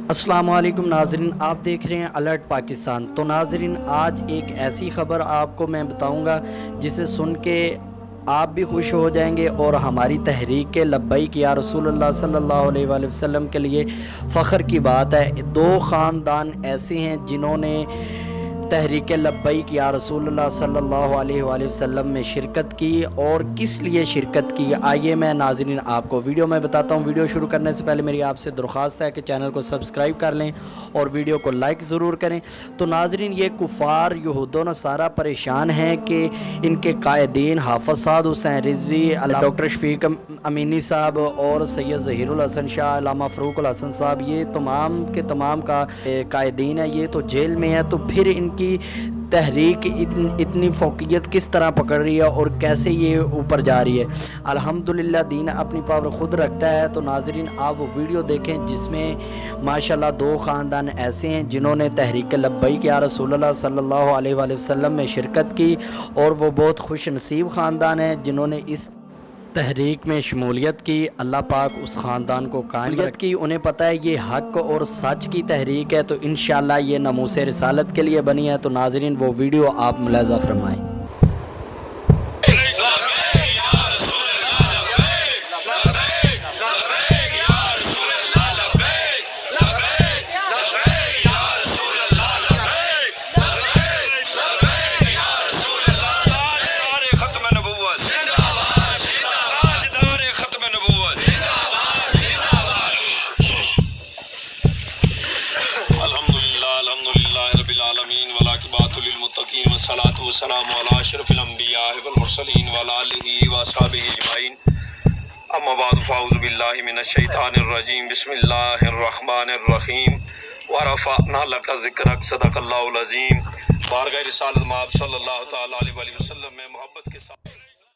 अस्सलाम वालेकुम नाज़रीन, आप देख रहे हैं अलर्ट पाकिस्तान। तो नाज़रीन, आज एक ऐसी ख़बर आपको मैं बताऊंगा जिसे सुन के आप भी खुश हो जाएंगे और हमारी तहरीक लब्बैक या रसूलुल्लाह सल्लल्लाहु अलैहि वसल्लम के लिए फ़ख्र की बात है। दो ख़ानदान ऐसे हैं जिन्होंने तहरीक लब्बैक या रसूलुल्लाह सल्लल्लाहु अलैहि वसल्लम में शिरकत की। और किस लिए शिरकत की, आइए मैं नाज़रीन आपको वीडियो में बताता हूँ। वीडियो शुरू करने से पहले मेरी आपसे दरख्वास्त है कि चैनल को सब्सक्राइब कर लें और वीडियो को लाइक ज़रूर करें। तो नाज़रीन, ये कुफ़ार यहूद व नसारा परेशान हैं कि इनके कायदीन हाफ़िज़ साद हुसैन रिज़वी, डॉक्टर शफीक अमीनी साहब और सैयद ज़हीरुल हसन शाह, अल्लामा फ़रूक़ुल हसन साहब, ये तमाम के तमाम का कायदीन है, ये तो जेल में है। तो फिर इनकी तहरीक इतनी फ़ौक़ियत किस तरह पकड़ रही है और कैसे ये ऊपर जा रही है। अल्हम्दुलिल्लाह दीन अपनी पावर ख़ुद रखता है। तो नाज़रीन, आप वो वीडियो देखें जिसमें माशाल्लाह दो ख़ानदान ऐसे हैं जिन्होंने तहरीक लब्बैक या रसूलुल्लाह सल्लल्लाहु अलैहि वसल्लम में शिरकत की और वो बहुत खुश नसीब ख़ानदान है जिन्होंने इस तहरीक में शमूलियत की। अल्लाह पाक उस ख़ानदान को कामयाब की। उन्हें पता है ये हक़ और सच की तहरीक है, तो इंशाअल्लाह ये नमूसे रिसालत के लिए बनी है। तो नाज़रीन, वो वीडियो आप मुलाज़ा फरमाएँ। वस्सलातु वस्सलामु अला अशरफिल अंबिया वल मुरसलीन व अला आलिहि व अस्हाबिहि अजमाइन। अम्मा बाद फ़अऊज़ु बिल्लाहि मिनश शैतानिर रजीम। बिस्मिल्लाहिर रहमानिर रहीम। व रफ़अना लका ज़िक्रक सदक़ल्लाहुल अज़ीम। बारगाह रिसालत माब सल्लल्लाहु तआला अलैहि वसल्लम में मोहब्बत के साथ